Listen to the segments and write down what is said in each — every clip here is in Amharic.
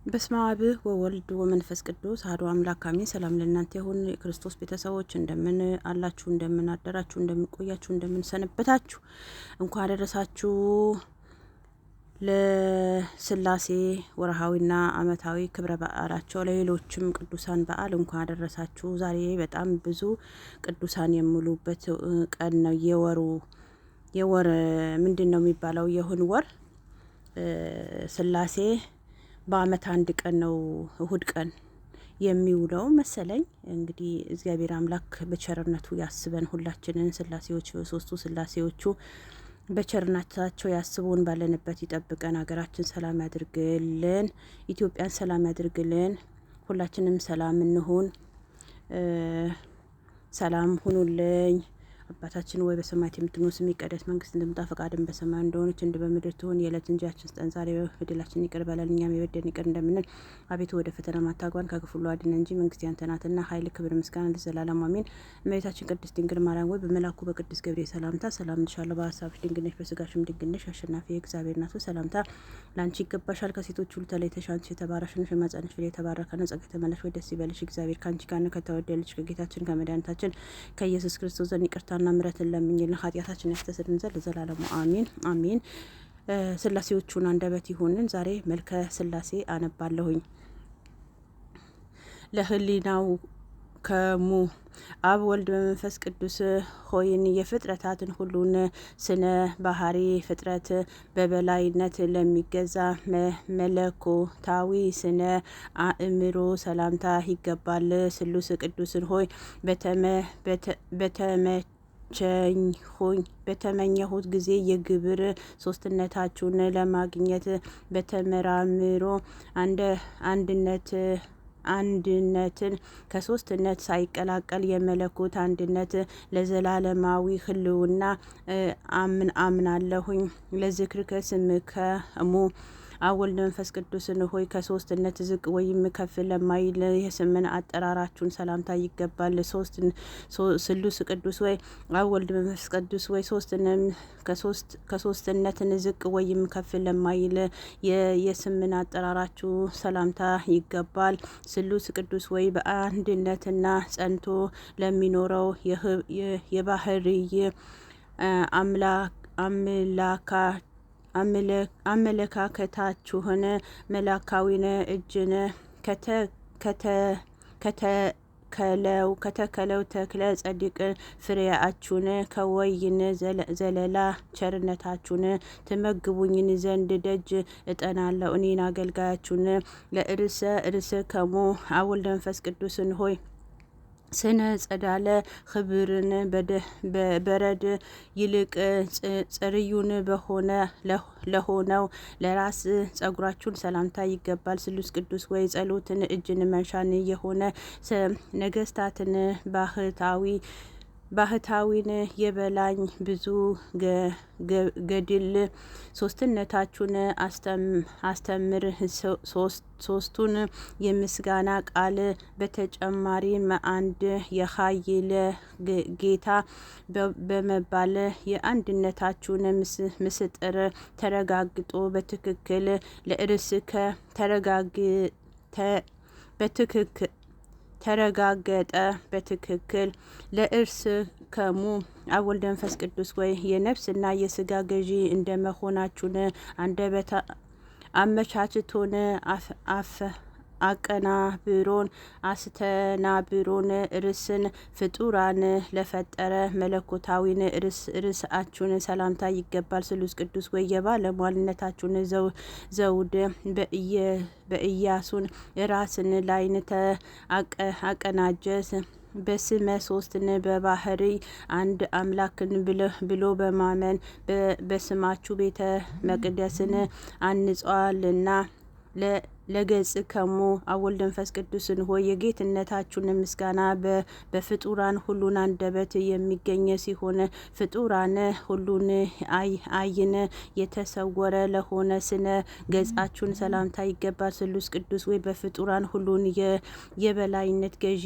በስመ አብ ወወልድ ወመንፈስ ቅዱስ አሐዱ አምላክ አሜን። ሰላም ለእናንተ ይሁን። የክርስቶስ ቤተሰቦች እንደምን አላችሁ? እንደምን አደራችሁ? እንደምን ቆያችሁ? እንደምን ሰነበታችሁ? እንኳን አደረሳችሁ ለስላሴ ወርሃዊና ዓመታዊ ክብረ በዓላቸው ለሌሎችም ቅዱሳን በዓል እንኳን አደረሳችሁ። ዛሬ በጣም ብዙ ቅዱሳን የሚውሉበት ቀን ነው። የወር ምንድን ነው የሚባለው? የሁን ወር ስላሴ በአመት አንድ ቀን ነው እሁድ ቀን የሚውለው መሰለኝ። እንግዲህ እግዚአብሔር አምላክ በቸርነቱ ያስበን ሁላችንን። ስላሴዎች ሶስቱ ስላሴዎቹ በቸርነታቸው ያስቡን፣ ባለንበት ይጠብቀን፣ ሀገራችን ሰላም ያድርግልን፣ ኢትዮጵያን ሰላም ያድርግልን። ሁላችንም ሰላም እንሁን። ሰላም ሁኑልኝ። አባታችን ወይ በሰማያት የምትኖር ስምህ ይቀደስ፣ መንግስትህ ትምጣ፣ ፈቃድህ በሰማይ እንደሆነች እንዲሁ በምድር ትሁን። የዕለት እንጀራችንን ስጠን ዛሬ፣ በደላችንን ይቅር በለን እኛም የበደሉንን ይቅር እንደምንል። አቤቱ ወደ ፈተና አታግባን ከክፉ ሁሉ አድነን እንጂ መንግስት ያንተ ናትና፣ ኃይል፣ ክብር፣ ምስጋና ለዘላለሙ አሜን። እመቤታችን ቅድስት ድንግል ማርያም ወይ በመልአኩ በቅዱስ ገብርኤል ሰላምታ ሰላም እንልሻለሁ። በሀሳብሽ ድንግል ነሽ፣ በስጋሽም ድንግል ነሽ። አሸናፊ የእግዚአብሔር እናት ሆይ ሰላምታ ለአንቺ ይገባሻል። ከሴቶች ሁሉ ተለይተሽ አንቺ የተባረክሽ ነሽ፣ የማኅፀንሽ ፍሬ የተባረከ ነው። ጸጋ የተመላሽ ወይ ደስ ይበልሽ፣ እግዚአብሔር ከአንቺ ጋር ነው። ከተወደደ ልጅ ከጌታችን ከመድኃኒታችን ከኢየሱስ ክርስቶስ ዘንድ ይቅርታና ምሕረትን ለምኝልን ኃጢአታችን ያስተሰርይልን ዘንድ ለዘላለሙ አሜን አሜን። ስላሴዎቹን አንደበት ይሁንን። ዛሬ መልከ ስላሴ አነባለሁኝ። ለህሊናው ከሙ አብ ወልድ በመንፈስ ቅዱስ ሆይን የፍጥረታትን ሁሉን ስነ ባህሪ ፍጥረት በበላይነት ለሚገዛ መለኮታዊ ስነ አእምሮ ሰላምታ ይገባል። ስሉስ ቅዱስን ሆይ በተመኘሁት ጊዜ የግብር ሶስትነታችሁን ለማግኘት በተመራምሮ አንድነትን ከሶስትነት ሳይቀላቀል የመለኮት አንድነት ለዘላለማዊ ህልውና አምናለሁኝ። ለዝክርከ ስምከ እሙ አብ ወልድ መንፈስ ቅዱስን ሆይ ከሶስትነት ዝቅ ወይም ከፍ ለማይል የስምን አጠራራችሁን ሰላምታ ይገባል። ስሉስ ቅዱስ ወይ አብ ወልድ መንፈስ ቅዱስ ወይ ከሶስትነትን ዝቅ ወይም ከፍ ለማይል የስምን አጠራራችሁ ሰላምታ ይገባል። ስሉስ ቅዱስ ወይ በአንድነትና ጸንቶ ለሚኖረው የባህርይ አመለካከታችሁን መላካዊን እጅን ከተከለው ተክለ ጸዲቅ ፍሬያችሁን ከወይን ዘለላ ቸርነታችሁን ትመግቡኝን ዘንድ ደጅ እጠናለሁ። እኔን አገልጋያችሁን ለእርሰ ከሙ አብ ወልድ መንፈስ ቅዱስን ሆይ ስነ ጸዳለ ክብርን በረድ ይልቅ ጽርዩን ለሆነው ለራስ ጸጉራችሁን ሰላምታ ይገባል። ስሉስ ቅዱስ ወይ ጸሎትን እጅን መንሻን የሆነ ነገስታትን ባህታዊን የበላኝ ብዙ ገድል ሶስትነታችሁን አስተምር። ሶስቱን የምስጋና ቃል በተጨማሪም አንድ የኃይል ጌታ በመባል የአንድነታችሁን ምስጢር ተረጋግጦ በትክክል ተረጋገጠ። በትክክል ለእርስ ከሙ አብ ወልድ መንፈስ ቅዱስ ወይ የነፍስና የስጋ ገዢ እንደመሆናችሁን አንደበት አመቻችቶን አስተናብሮን ርስን ፍጡራን ለፈጠረ መለኮታዊን ርስአችሁን ሰላምታ ይገባል። ስሉስ ቅዱስ ወይ የባለሟልነታችሁን ዘውድ በኢያሱን ራስን ላይን አቀናጀ። በስመ ሶስትን በባህሪ አንድ አምላክን ብሎ በማመን በስማችሁ ቤተ መቅደስን አንጿልና ለገጽ ከሙ አብ ወልድ መንፈስ ቅዱስን ሆይ የጌትነታችሁን ምስጋና በፍጡራን ሁሉን አንደበት የሚገኝ ሲሆን ፍጡራን ሁሉን አይን የተሰወረ ለሆነ ስነ ገጻችሁን ሰላምታ ይገባል። ስሉስ ቅዱስ ወይ በፍጡራን ሁሉን የበላይነት ገዢ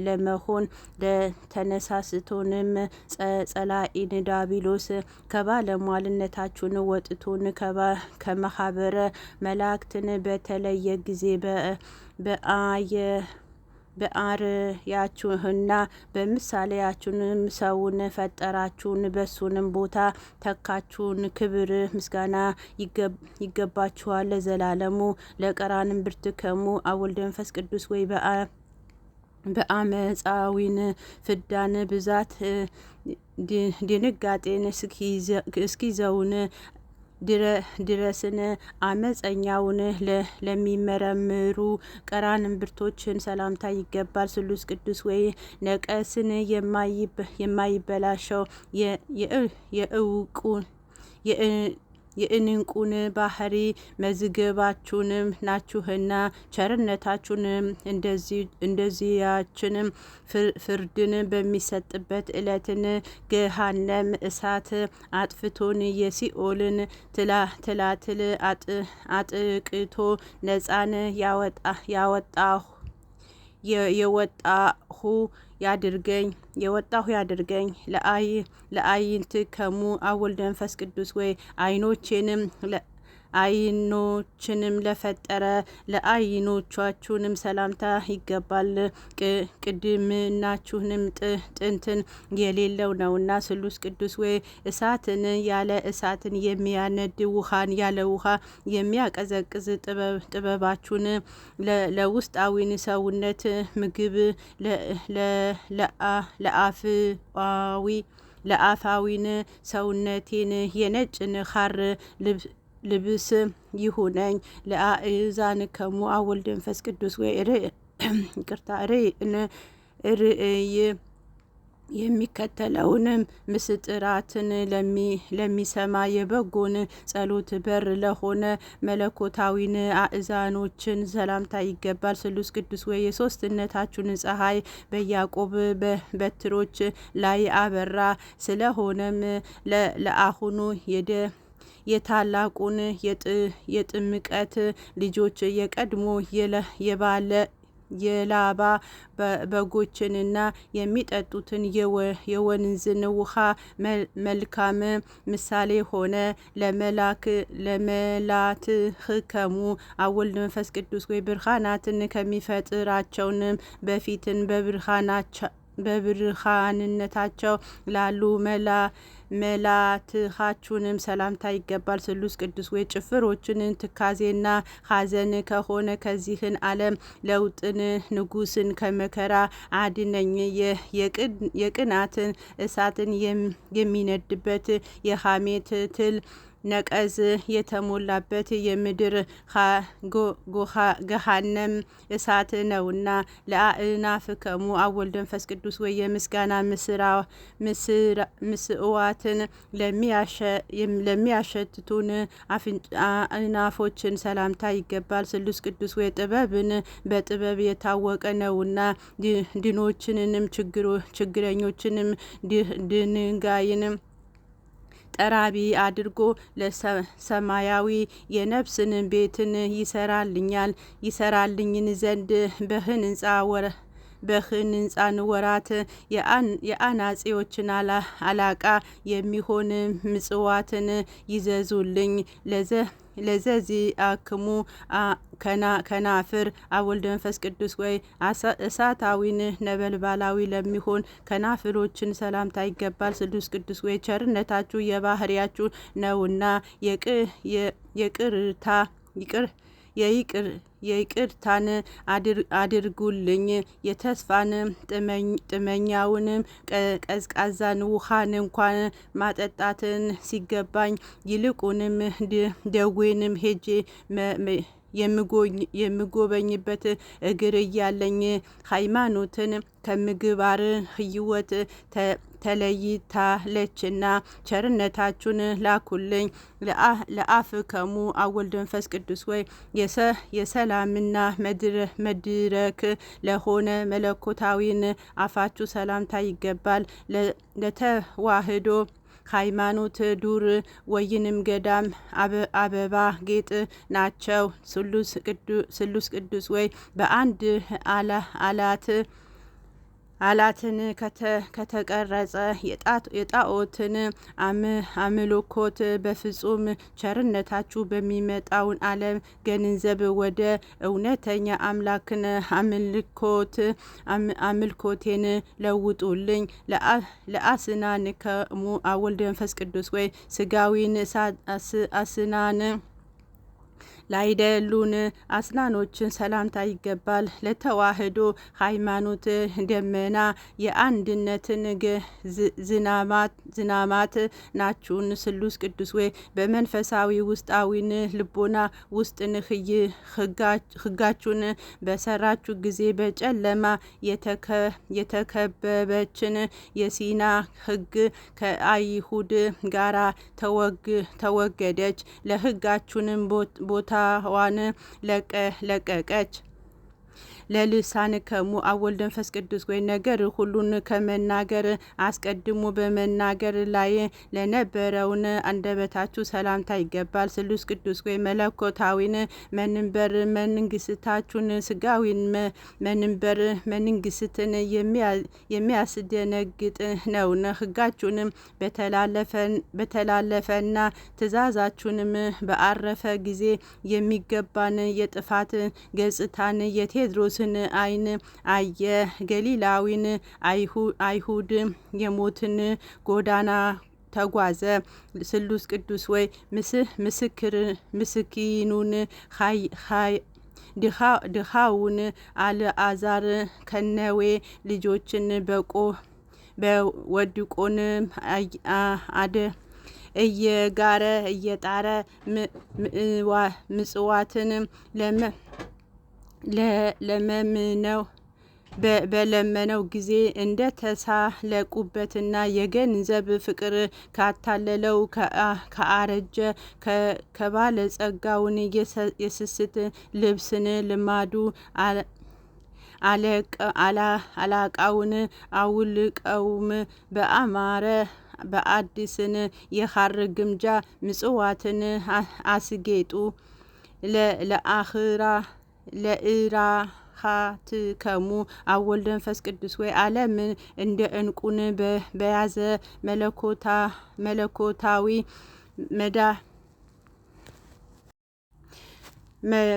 ለመሆን ለተነሳስቶንም ጸላኢን ዳቢሎስ ከባለሟልነታችሁን ወጥቶን ከማህበረ መላእክትን በተለየ በየጊዜ በአርአያችሁና በምሳሌያችሁም ሰውን ፈጠራችሁን፣ በሱንም ቦታ ተካችሁን። ክብር ምስጋና ይገባችኋል ለዘላለሙ። ለቀራንም ብርትከሙ አወልደ መንፈስ ቅዱስ ወይ በአመፃዊን ፍዳን ብዛት ድንጋጤን እስኪዘውን ድረስን አመፀኛውን ለሚመረምሩ ቀራንም ብርቶችን ሰላምታ ይገባል። ስሉስ ቅዱስ ወይ ነቀስን የማይበላሸው የእንቁን ባህሪ መዝገባችሁንም ናችሁና ቸርነታችሁንም እንደዚያችንም ፍርድን በሚሰጥበት ዕለትን ገሃነም እሳት አጥፍቶን የሲኦልን ትላትል አጥቅቶ ነፃን የወጣሁ ያድርገኝ። ለአይንትከሙ አወልደ መንፈስ ቅዱስ ወይ አይኖችንም ለፈጠረ ለአይኖቻችሁንም ሰላምታ ይገባል። ቅድምናችሁንም ጥንትን የሌለው ነውና። ስሉስ ቅዱስ ወይ እሳትን ያለ እሳትን የሚያነድ ውሃን ያለ ውሃ የሚያቀዘቅዝ ጥበባችሁን ለውስጣዊን ሰውነት ምግብ ለአፋዊን ሰውነቴን የነጭን ሐር ልብስ ይሁነኝ። ለአእዛንከሙ አወልደ መንፈስ ቅዱስ ወይ ርእይ የሚከተለውንም ምስጢራትን ለሚሰማ የበጎን ጸሎት በር ለሆነ መለኮታዊን አእዛኖችን ሰላምታ ይገባል። ስሉስ ቅዱስ ወይ የሶስትነታችሁን ፀሐይ በያዕቆብ በትሮች ላይ አበራ። ስለሆነም ለአሁኑ የታላቁን የጥምቀት ልጆች የቀድሞ የላባ በጎችንና የሚጠጡትን የወንዝን ውሃ መልካም ምሳሌ ሆነ። ለመላትህከሙ አወልድ መንፈስ ቅዱስ ወይ ብርሃናትን ከሚፈጥራቸውን በፊትን በብርሃንነታቸው ላሉ መላትሃችሁንም ሰላምታ ይገባል። ስሉስ ቅዱስ ወይ ጭፍሮችን ትካዜና ሐዘን ከሆነ ከዚህን ዓለም ለውጥን ንጉስን ከመከራ አድነኝ። የቅናትን እሳትን የሚነድበት የሐሜት ትል ነቀዝ የተሞላበት የምድር ገሃነም እሳት ነውና። ለአእናፍከሙ አወልደ መንፈስ ቅዱስ ወይ የምስጋና ምስዋዕትን ለሚያሸትቱን አእናፎችን ሰላምታ ይገባል። ስሉስ ቅዱስ ወይ ጥበብን በጥበብ የታወቀ ነውና። ድኖችንንም ችግረኞችንም ድንጋይንም ጠራቢ አድርጎ ለሰማያዊ የነፍስን ቤትን ይሰራልኝን ዘንድ በህንጻን ወራት የአናጺዎችን አለቃ የሚሆን ምጽዋትን ይዘዙልኝ። ለዘዚአክሙ ከናፍር አወልደ መንፈስ ቅዱስ ወይ እሳታዊን ነበልባላዊ ለሚሆን ከናፍሮችን ሰላምታ ይገባል። ስሉስ ቅዱስ ወይ ቸርነታችሁ የባህሪያችሁ ነውና የይቅርታን አድርጉልኝ። የተስፋን ጥመኛውንም ቀዝቃዛን ውሃን እንኳን ማጠጣትን ሲገባኝ ይልቁንም ደዌንም ሄጄ የምጎበኝበት እግር እያለኝ ሃይማኖትን ከምግባር ህይወት ተለይታለችና ቸርነታችሁን ላኩልኝ። ለአፍከሙ አወልደ መንፈስ ቅዱስ ወይ የሰላምና መድረክ ለሆነ መለኮታዊን አፋችሁ ሰላምታ ይገባል። ለተዋህዶ ሃይማኖት ዱር ወይንም ገዳም አበባ ጌጥ ናቸው። ስሉስ ቅዱስ ወይ በአንድ አላት አላትን ከተቀረጸ የጣዖትን አምልኮት በፍጹም ቸርነታችሁ በሚመጣውን ዓለም ገንዘብ ወደ እውነተኛ አምላክን አምልኮቴን ለውጡልኝ። ለአስናን ከሙ ወልድ መንፈስ ቅዱስ ወይ ስጋዊን አስናን ላይደሉን አስናኖችን ሰላምታ ይገባል። ለተዋህዶ ሃይማኖት ደመና የአንድነትን ዝናማት ናችሁን። ስሉስ ቅዱስ ወይ በመንፈሳዊ ውስጣዊን ልቦና ውስጥን ህጋችሁን በሰራችሁ ጊዜ በጨለማ የተከበበችን የሲና ህግ ከአይሁድ ጋራ ተወገደች። ለህጋችሁንም ቦታዋን ለቀቀች። ለልሳን ከሙ ወልድ መንፈስ ቅዱስ ወይ ነገር ሁሉን ከመናገር አስቀድሞ በመናገር ላይ ለነበረውን አንደበታችሁ ሰላምታ ይገባል። ስሉስ ቅዱስ ወይ መለኮታዊን መንበር መንግስታችሁን ስጋዊን መንበር መንግስትን የሚያስደነግጥ ነውና ህጋችሁንም በተላለፈና ትእዛዛችሁንም በአረፈ ጊዜ የሚገባን የጥፋት ገጽታን የቴዎድሮስን አይን አየ። ገሊላዊን አይሁድ የሞትን ጎዳና ተጓዘ። ስሉስ ቅዱስ ወይ ምስኪኑን ድሃውን አልዓዛር ከነዌ ልጆችን በወድቆን እየጣረ ምጽዋትን በለመነው ጊዜ እንደ ተሳለቁበትና የገንዘብ ፍቅር ካታለለው ከአረጀ ከባለጸጋውን የስስት ልብስን ልማዱ አላቃውን አውልቀውም በአማረ በአዲስን የሐር ግምጃ ምጽዋትን አስጌጡ። ለእራሃትከሙ ወልድ መንፈስ ቅዱስ ወይ ዓለምን እንደ እንቁን በያዘ መለኮታዊ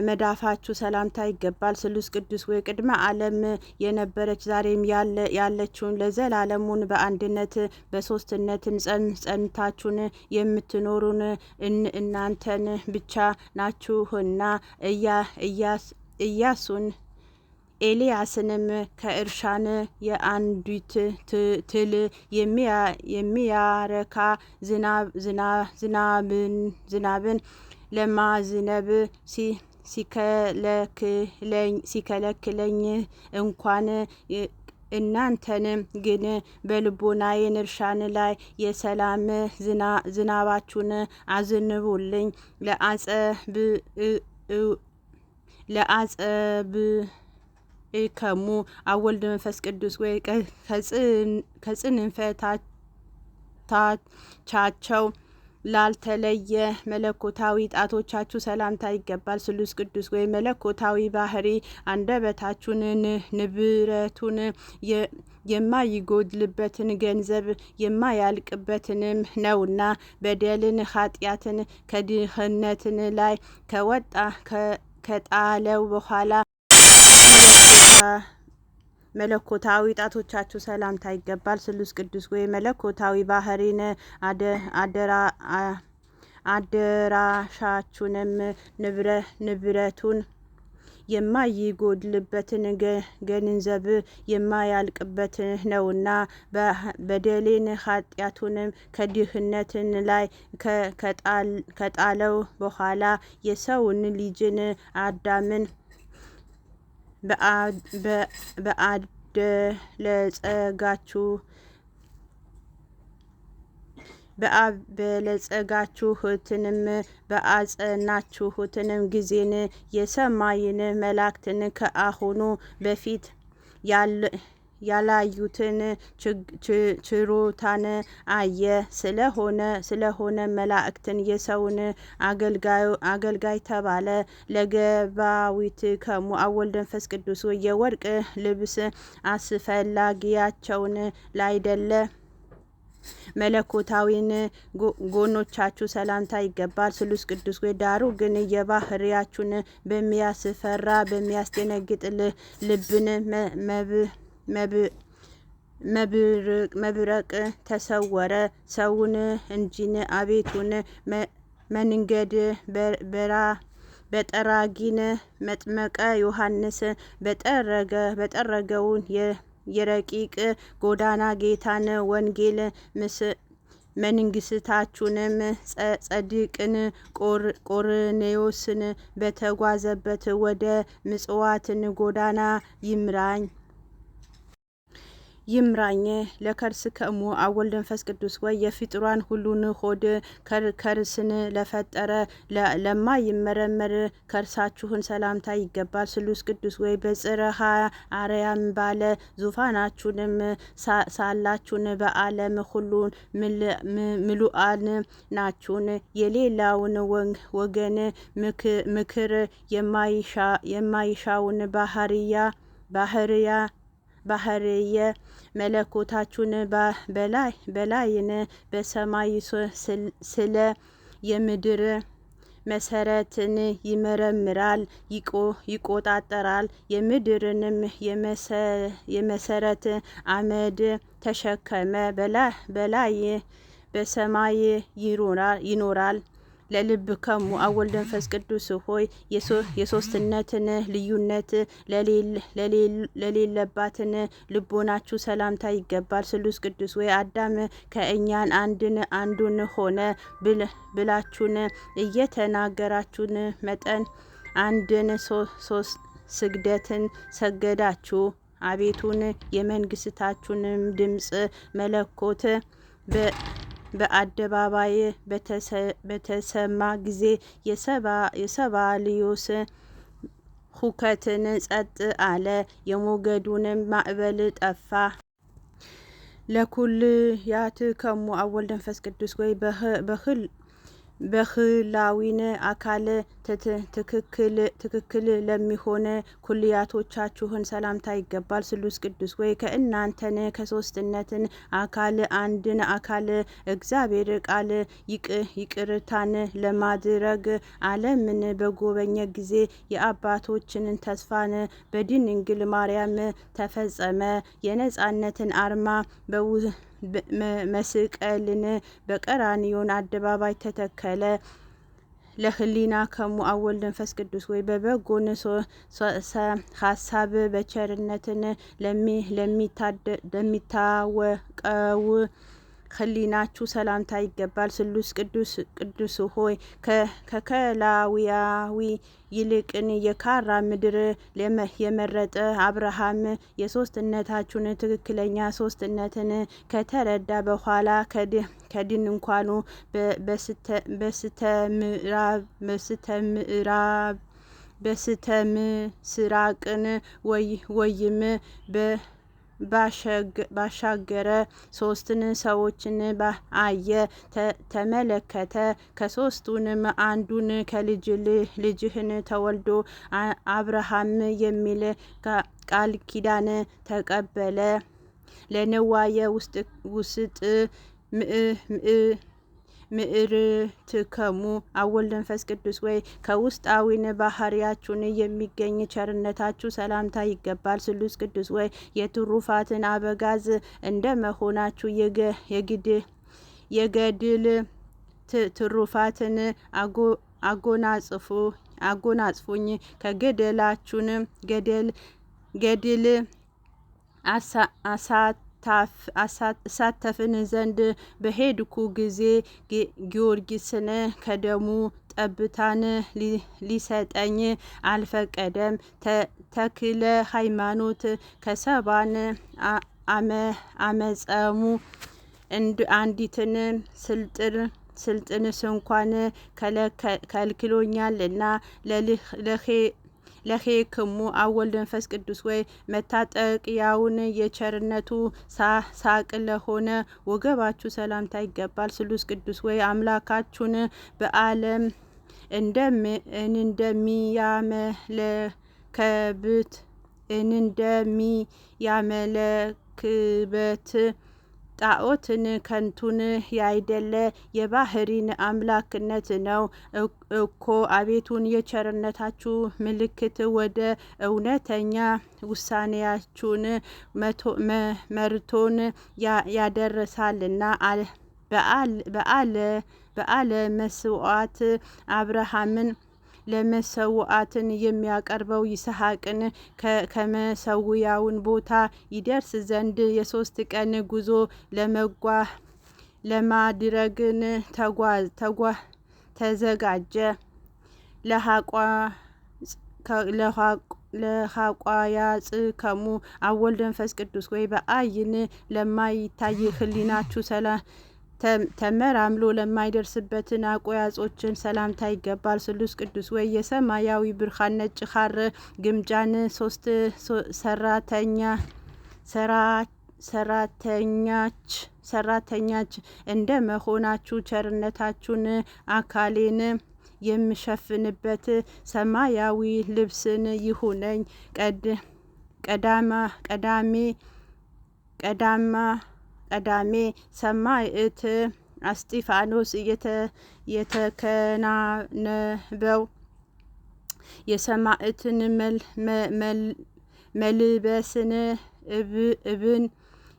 መዳፋችሁ ሰላምታ ይገባል። ስሉስ ቅዱስ ወይ ቅድመ ዓለም የነበረች ዛሬም ያለችውን ለዘላለሙን በአንድነት በሶስትነትን ጸንታችሁን የምትኖሩን እናንተን ብቻ ናችሁና ኢያሱን ኤልያስንም ከእርሻን የአንዲት ትል የሚያረካ ዝናብን ለማዝነብ ሲከለክለኝ እንኳን እናንተን ግን በልቦናዬን እርሻን ላይ የሰላም ዝናባችሁን አዝንቡልኝ። ለአጸብ ከሙ ወልድ መንፈስ ቅዱስ ወይ ከጽንፈታቻቸው ላልተለየ መለኮታዊ ጣቶቻችሁ ሰላምታ ይገባል። ስሉስ ቅዱስ ወይ መለኮታዊ ባህሪ አንደበታችሁን ንብረቱን የማይጎድልበትን ገንዘብ የማያልቅበትንም ነውና በደልን ኃጢአትን ከድህነትን ላይ ከጣለው በኋላ መለኮታዊ ጣቶቻችሁ ሰላምታ ይገባል። ስሉስ ቅዱስ ወይ መለኮታዊ ባህሪን አደራሻችሁንም ንብረቱን የማይጎድልበትን ገንዘብ የማያልቅበት ነውና በደሌን ኃጢአቱንም ከድህነትን ላይ ከጣለው በኋላ የሰውን ልጅን አዳምን በአበለጸጋችሁትንም በአጸናችሁትንም ጊዜን የሰማይን መላእክትን ከአሁኑ በፊት ያላዩትን ችሮታን አየ። ስለሆነ መላእክትን የሰውን አገልጋይ ተባለ። ለገባዊት ከሙ አወልድ መንፈስ ቅዱስ የወርቅ ልብስ አስፈላጊያቸውን ላይደለ መለኮታዊን ጎኖቻችሁ ሰላምታ ይገባል። ስሉስ ቅዱስ ወይ ዳሩ ግን የባህሪያችሁን በሚያስፈራ በሚያስደነግጥ ልብን መብረቅ ተሰወረ። ሰውን እንጂን አቤቱን መንገድ በጠራጊን መጥመቀ ዮሐንስ በጠረገውን የረቂቅ ጎዳና ጌታን ወንጌል መንግስታችሁንም ጸድቅን ቆርኔዎስን በተጓዘበት ወደ ምጽዋትን ጎዳና ይምራኝ። ለከርስ ከሙ አወልድ መንፈስ ቅዱስ ወይ የፍጥሯን ሁሉን ሆድ ከርስን ለፈጠረ ለማይመረመር ከርሳችሁን ሰላምታ ይገባል። ስሉስ ቅዱስ ወይ በጽርሐ አርያም ባለ ዙፋናችሁንም ሳላችሁን በዓለም ሁሉን ምሉአን ናችሁን። የሌላውን ወገን ምክር የማይሻውን ባህርየ መለኮታችሁን በላይን በሰማይ ስለ የምድር መሰረትን ይመረምራል ይቆጣጠራል። የምድርንም የመሰረት አመድ ተሸከመ። በላይ በሰማይ ይኖራል። ለልብ ከሙ አወልድ መንፈስ ቅዱስ ሆይ የሶስትነትን ልዩነት ለሌለባትን ልቦናችሁ ሰላምታ ይገባል። ስሉስ ቅዱስ ወይ አዳም ከእኛን አንዱን ሆነ ብላችሁን እየተናገራችሁን መጠን አንድን ስግደትን ሰገዳችሁ። አቤቱን የመንግስታችሁንም ድምፅ መለኮት በአደባባይ በተሰማ ጊዜ የሰባልዮስ ሁከትን ጸጥ አለ። የሞገዱንም ማዕበል ጠፋ። ለኩልያት ከሙ አወልድ መንፈስ ቅዱስ ወይ በህላዊን አካል ትክክል ለሚሆን ኩልያቶቻችሁን ሰላምታ ይገባል። ስሉስ ቅዱስ ወይ ከእናንተን ከሶስትነትን አካል አንድን አካል እግዚአብሔር ቃል ይቅርታን ለማድረግ ዓለምን በጎበኘ ጊዜ የአባቶችን ተስፋን በድንግል ማርያም ተፈጸመ። የነጻነትን አርማ መስቀልን በቀራንዮን አደባባይ ተተከለ። ለህሊና ከሙ አወልድ መንፈስ ቅዱስ ወይ በበጎን ሀሳብ በቸርነትን ለሚታወቀው ህሊናችሁ ሰላምታ ይገባል። ስሉስ ቅዱስ ሆይ ከከላዊያዊ ይልቅን የካራ ምድር የመረጠ አብርሃም የሶስትነታችሁን ትክክለኛ ሶስትነትን ከተረዳ በኋላ ከድንኳኑ በስተምስራቅን ወይም ባሻገረ ሶስትን ሰዎችን አየ ተመለከተ። ከሶስቱንም አንዱን ከልጅህን ተወልዶ አብርሃም የሚል ቃል ኪዳን ተቀበለ። ለንዋየ ውስጥ ምዕርትከሙ አወልድ መንፈስ ቅዱስ ወይ ከውስጣዊን ባህሪያችሁን የሚገኝ ቸርነታችሁ ሰላምታ ይገባል። ስሉስ ቅዱስ ወይ የትሩፋትን አበጋዝ እንደ መሆናችሁ የገድል ትሩፋትን አጎናጽፉኝ። ከገደላችሁን ገድል አሳተፍን ዘንድ በሄድኩ ጊዜ ጊዮርጊስን ከደሙ ጠብታን ሊሰጠኝ አልፈቀደም። ተክለ ሃይማኖት ከሰባን አመጸሙ አንዲትን ስልጥን ስንኳን ከልክሎኛል እና ለሄክሙ አብ ወልድ መንፈስ ቅዱስ ወይ መታጠቂያውን የቸርነቱ ሳቅ ለሆነ ወገባችሁ ሰላምታ ይገባል። ስሉስ ቅዱስ ወይ አምላካችሁን በዓለም እንደሚያመለክበት ጣዖትን ከንቱን ያይደለ የባህሪን አምላክነት ነው እኮ። አቤቱን የቸርነታችሁ ምልክት ወደ እውነተኛ ውሳኔያችሁን መርቶን ያደረሳልና በዓለ መስዋዕት አብርሃምን ለመሰዋዕትን የሚያቀርበው ይስሐቅን ከመሰዊያውን ቦታ ይደርስ ዘንድ የ3 ቀን ጉዞ ለማድረግን ተዘጋጀ። ለሐቋያጽከሙ አብ ወልድ መንፈስ ቅዱስ ወይ በአይን ለማይታይ ህሊናችሁ ተመራምሎ ለማይደርስበትን አቆያጾችን ሰላምታ ይገባል። ስሉስ ቅዱስ ወይ የሰማያዊ ብርሃን ነጭ ሐር ግምጃን 3 ሰራተኛች እንደ መሆናችሁ ቸርነታችሁን አካሌን የምሸፍንበት ሰማያዊ ልብስን ይሁነኝ። ቀዳሜ ሰማዕት እስጢፋኖስ የተከናነበው የሰማዕትን መልበስን እብን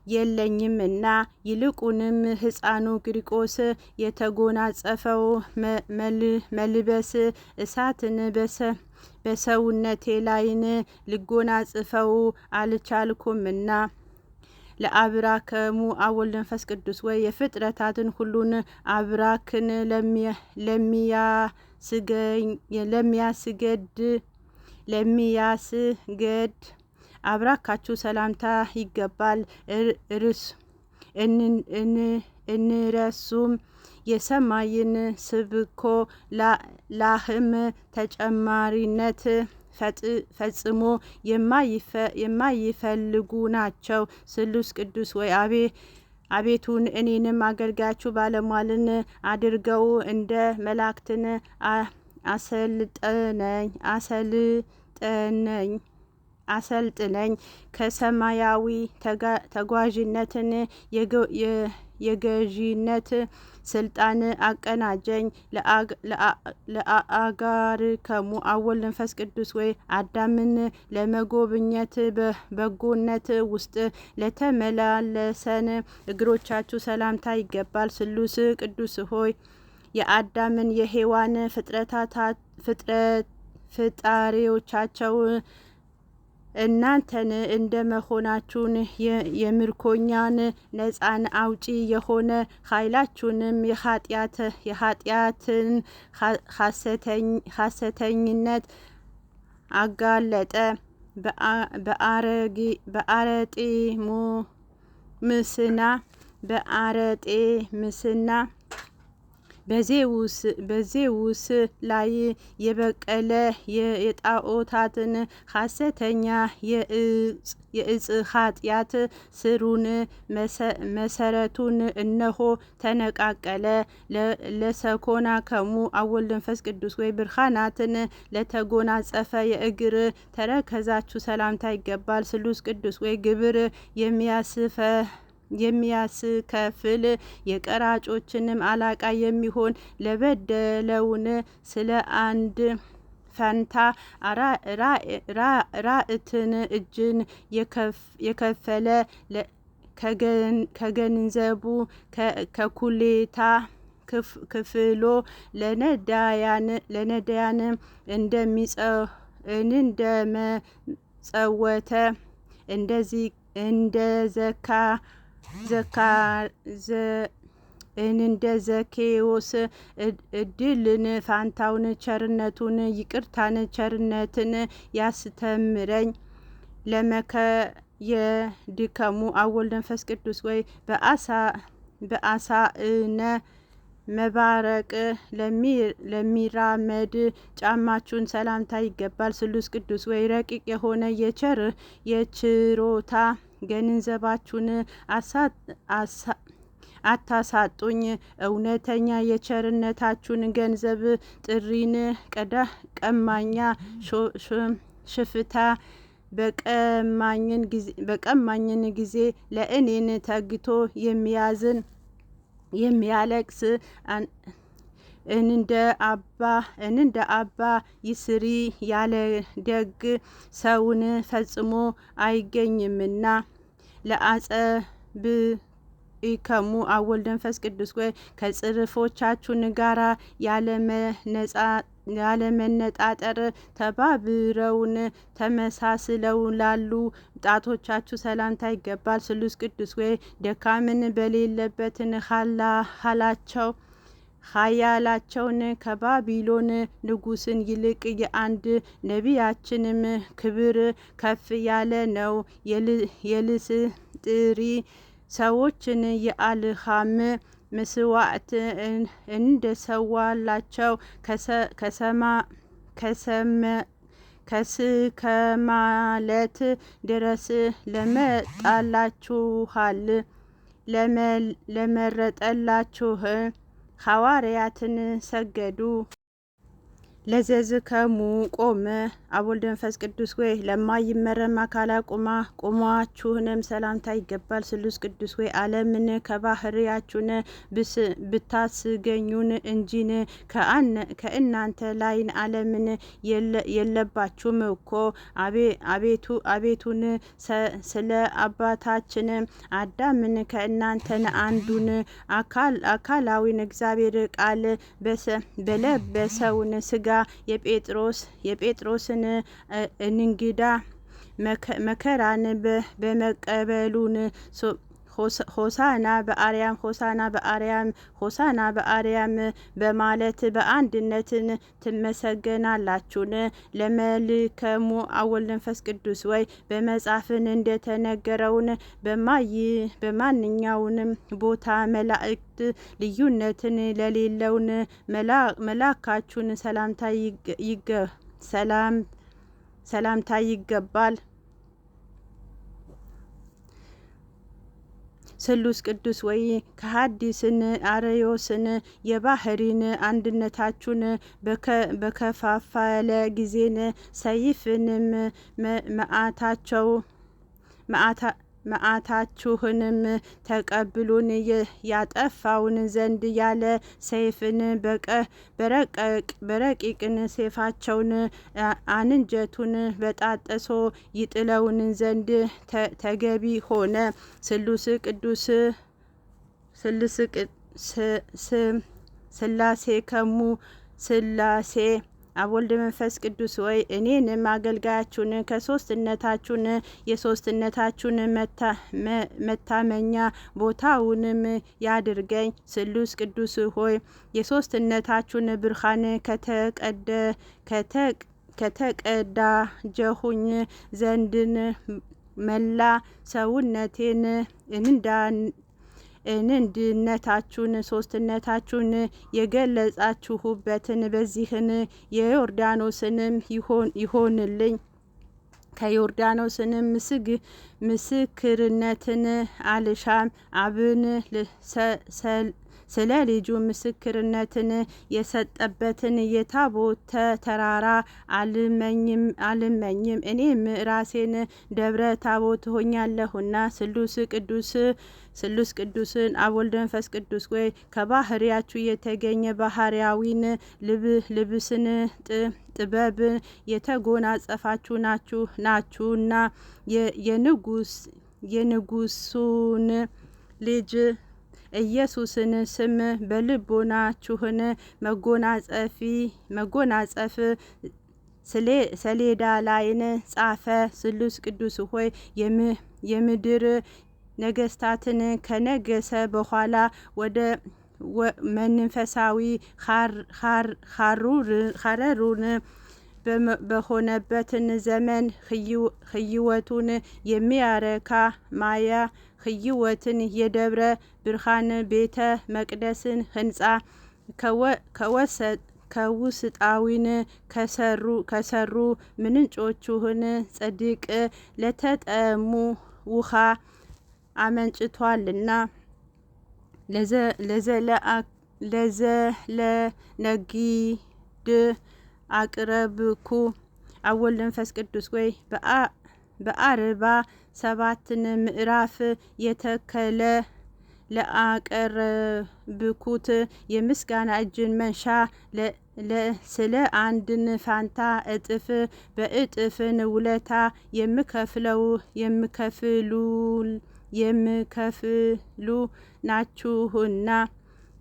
የለኝምና ይልቁንም ሕፃኑ ግሪቆስ የተጎናጸፈው መልበስ እሳትን በሰውነቴ ላይን ልጎናጽፈው አልቻልኩምና። ለአብራከሙ አብ ወልድ መንፈስ ቅዱስ ወይ የፍጥረታትን ሁሉን አብራክን ለሚያስገድ አብራካችሁ ሰላምታ ይገባል። እንረሱም የሰማይን ስብኮ ላህም ተጨማሪነት ፈጽሞ የማይፈልጉ ናቸው። ስሉስ ቅዱስ ወይ አቤቱን እኔንም አገልጋያችሁ ባለሟልን አድርገው እንደ መላእክትን አሰልጥነኝ። ከሰማያዊ ተጓዥነትን የገዢነት ስልጣን አቀናጀኝ። ለአጋርከሙ አብ ወልድ መንፈስ ቅዱስ ወይ አዳምን ለመጎብኘት በበጎነት ውስጥ ለተመላለሰን እግሮቻችሁ ሰላምታ ይገባል። ስሉስ ቅዱስ ሆይ የአዳምን የሔዋን ፍጣሪዎቻቸው እናንተን እንደ መሆናችሁን የምርኮኛን ነፃን አውጪ የሆነ ኃይላችሁንም የኃጢአትን ሐሰተኝነት አጋለጠ። በአረጤምስና በዜውስ ላይ የበቀለ የጣዖታትን ሐሰተኛ የእጽ ኃጢአት ስሩን መሰረቱን እነሆ ተነቃቀለ። ለሰኮናከሙ አብ ወልድ መንፈስ ቅዱስ ወይ ብርሃናትን ለተጎናጸፈ የእግር ተረከዛችሁ ሰላምታ ይገባል። ስሉስ ቅዱስ ወይ ግብር የሚያስከፍል የቀራጮችንም አለቃ የሚሆን ለበደለውን ስለ አንድ ፈንታ ራእትን እጅን የከፈለ ከገንዘቡ ከኩሌታ ክፍሎ ለነዳያን እንደመጸወተ እንደ ዘኬዎስ እድልን ፋንታውን ቸርነቱን ይቅርታን ቸርነትን ያስተምረኝ። የድከሙ አብ ወልድ መንፈስ ቅዱስ ወይ መባረቅ ለሚራመድ ጫማችሁን ሰላምታ ይገባል። ስሉስ ቅዱስ ወይ ረቂቅ የሆነ የችሮታ ገንዘባችሁን አታሳጡኝ። እውነተኛ የቸርነታችሁን ገንዘብ ጥሪን ቀማኛ ሽፍታ በቀማኝን ጊዜ ለእኔን ተግቶ የሚያለቅስ እንደ አባ ይስሪ ያለ ደግ ሰውን ፈጽሞ አይገኝምና ለአጸብ ኢከሙ አወልድ መንፈስ ቅዱስ ወይ ከጽርፎቻችሁን ጋራ ያለመነጣጠር ተባብረውን ተመሳስለው ላሉ ጣቶቻችሁ ሰላምታ ይገባል። ስሉስ ቅዱስ ወይ ደካምን በሌለበትን ኃያላቸውን ከባቢሎን ንጉስን ይልቅ የአንድ ነቢያችንም ክብር ከፍ ያለ ነው። የልስጥሪ ሰዎችን የአልሃም መስዋዕት እንደሰዋላቸው ከስከማለት ድረስ ለመረጠላችሁ ሐዋርያትን ሰገዱ። ለዘዝከሙ ቆመ አወልድ መንፈስ ቅዱስ ወይ ለማይመረም አካላ ቆማችሁንም ሰላምታ ይገባል። ስሉስ ቅዱስ ወይ ዓለምን ከባህሪያችሁን ብታስገኙን እንጂን ከእናንተ ላይን ዓለምን የለባችሁም እኮ። አቤቱን ስለ አባታችን አዳምን ከእናንተን አንዱን አካላዊን እግዚአብሔር ቃል በለበሰውን ስጋ የጴጥሮስን እንግዳ መከራን በመቀበሉን ሆሳና በአርያም በማለት በአንድነትን ትመሰገናላችሁን። ለመልከሙ አወልድ መንፈስ ቅዱስ ወይ በመጽሐፍን እንደተነገረውን በማንኛውንም ቦታ መላእክት ልዩነትን ለሌለውን መላካችሁን ሰላምታ ይገባል። ስሉስ ቅዱስ ወይ ከሐዲስን አርዮስን የባህሪን አንድነታችሁን በከፋፈለ ጊዜን ሰይፍንም መዓታችሁንም ተቀብሎን ያጠፋውን ዘንድ ያለ ሰይፍን በረቂቅን ሴፋቸውን አንጀቱን በጣጠሶ ይጥለውን ዘንድ ተገቢ ሆነ። ስላሴ ከሙ ስላሴ አወልድ መንፈስ ቅዱስ ወይ እኔንም አገልጋያችሁን ከሶስትነታችሁን የሶስትነታችሁን መታመኛ ቦታውንም ያድርገኝ። ስሉስ ቅዱስ ሆይ የሶስትነታችሁን ብርሃን ከተቀዳጀሁኝ ዘንድን መላ ሰውነቴን እንድነታችሁን ሶስትነታችሁን የገለጻችሁበትን በዚህን የዮርዳኖስንም ይሆንልኝ። ከዮርዳኖስንም ምስክርነትን አልሻም። አብን ስለ ልጁ ምስክርነትን የሰጠበትን የታቦተ ተራራ አልመኝም። እኔም ራሴን ደብረ ታቦት ሆኛለሁና። ስሉስ ቅዱስን አወልድ መንፈስ ቅዱስ ወይ ከባህሪያችሁ የተገኘ ባህሪያዊን ልብስን ጥበብ የተጎናጸፋችሁ ናችሁና የንጉሱን ልጅ ኢየሱስን ስም በልቦናችሁን መጎናጸፍ ሰሌዳ ላይን ጻፈ። ስሉስ ቅዱስ ሆይ የምድር ነገስታትን ከነገሰ በኋላ ወደ መንፈሳዊ ሐረሩን በሆነበትን ዘመን ህይወቱን የሚያረካ ማያ ህይወትን የደብረ ብርሃን ቤተ መቅደስን ህንጻ ከውስጣዊን ከሰሩ ምንጮቹን ጸድቅ ለተጠሙ ውሃ አመንጭቷልና ለዘለነጊድ አቅረብኩ አወልድ መንፈስ ቅዱስ ወይ በ47 ምዕራፍ የተከለ ለአቀረብኩት የምስጋና እጅን መንሻ ስለ አንድን ፋንታ እጥፍ በእጥፍን ውለታ የምከፍሉ ናችሁና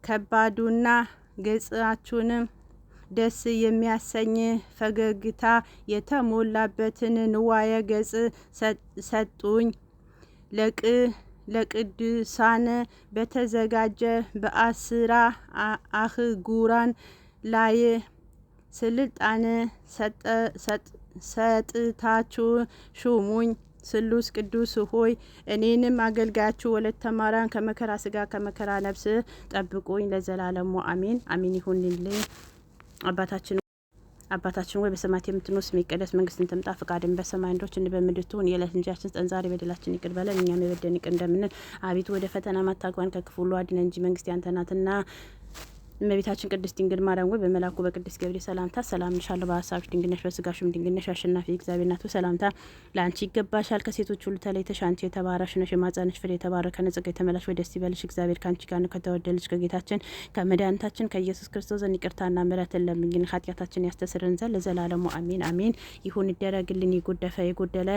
ከባዱና ገጻችሁን ደስ የሚያሰኝ ፈገግታ የተሞላበትን ንዋየ ገጽ ሰጡኝ። ለቅዱሳን በተዘጋጀ በ10 አህጉራን ላይ ስልጣን ሰጥታችሁ ሹሙኝ። ስሉስ ቅዱስ ሆይ እኔንም አገልጋያችሁ ወለተ ማርያም ከመከራ ስጋ ከመከራ ነፍስ ጠብቁኝ ለዘላለሙ አሜን አሜን ይሁንልኝ። አባታችን ወይ በሰማያት የምትኖር ስምህ ይቀደስ፣ መንግስትህ ትምጣ፣ ፈቃድህ በሰማይ እንደሆነች በምድር ትሁን። የዕለት እንጀራችንን ስጠን ዛሬ፣ በደላችንን ይቅር በለን እኛም የበደሉንን ይቅር እንደምንል፣ አቤቱ ወደ ፈተና አታግባን ከክፉ ሁሉ አድነን እንጂ መንግስት ያንተ ናትና። እመቤታችን ቅድስት ድንግል ማርያም ወይ በመልአኩ በቅዱስ ገብርኤል ሰላምታ ሰላም እንልሻለን። በሀሳብሽ ድንግል ነሽ፣ በስጋሽም ድንግል ነሽ። አሸናፊ እግዚአብሔር እናቱ ሰላምታ ለአንቺ ይገባሻል። ከሴቶች ሁሉ ተለይተሽ አንቺ የተባረክሽ ነሽ፣ የማኅፀንሽ ፍሬ የተባረከ ነው። ጸጋ የተመላሽ ወይ ደስ ይበልሽ፣ እግዚአብሔር ከአንቺ ጋር ነው። ከተወደደ ልጅ ከጌታችን ከመድኃኒታችን ከኢየሱስ ክርስቶስ ዘንድ ይቅርታና ምሕረትን ለምኝልን ኃጢአታችን ያስተሰርይልን ዘንድ ለዘላለሙ አሜን አሜን ይሁን ይደረግልን። የጎደለ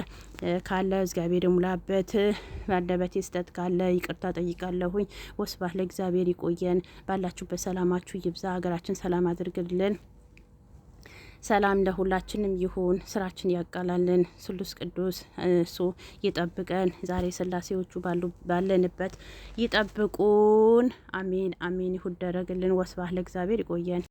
ካለ እግዚአብሔር ይሙላበት። ባንደበቴ ስህተት ካለ ይቅርታ ጠይቃለሁኝ። ወስብሐት ለእግዚአብሔር። ይቆየን። ባላችሁበት ሰላማችሁ ይብዛ። ሀገራችን ሰላም አድርግልን። ሰላም ለሁላችንም ይሁን። ስራችን ያቃላልን። ስሉስ ቅዱስ እሱ ይጠብቀን። ዛሬ ስላሴዎቹ ባለንበት ይጠብቁን። አሜን አሜን ይሁን ይደረግልን። ወስብሐት ለእግዚአብሔር። ይቆየን።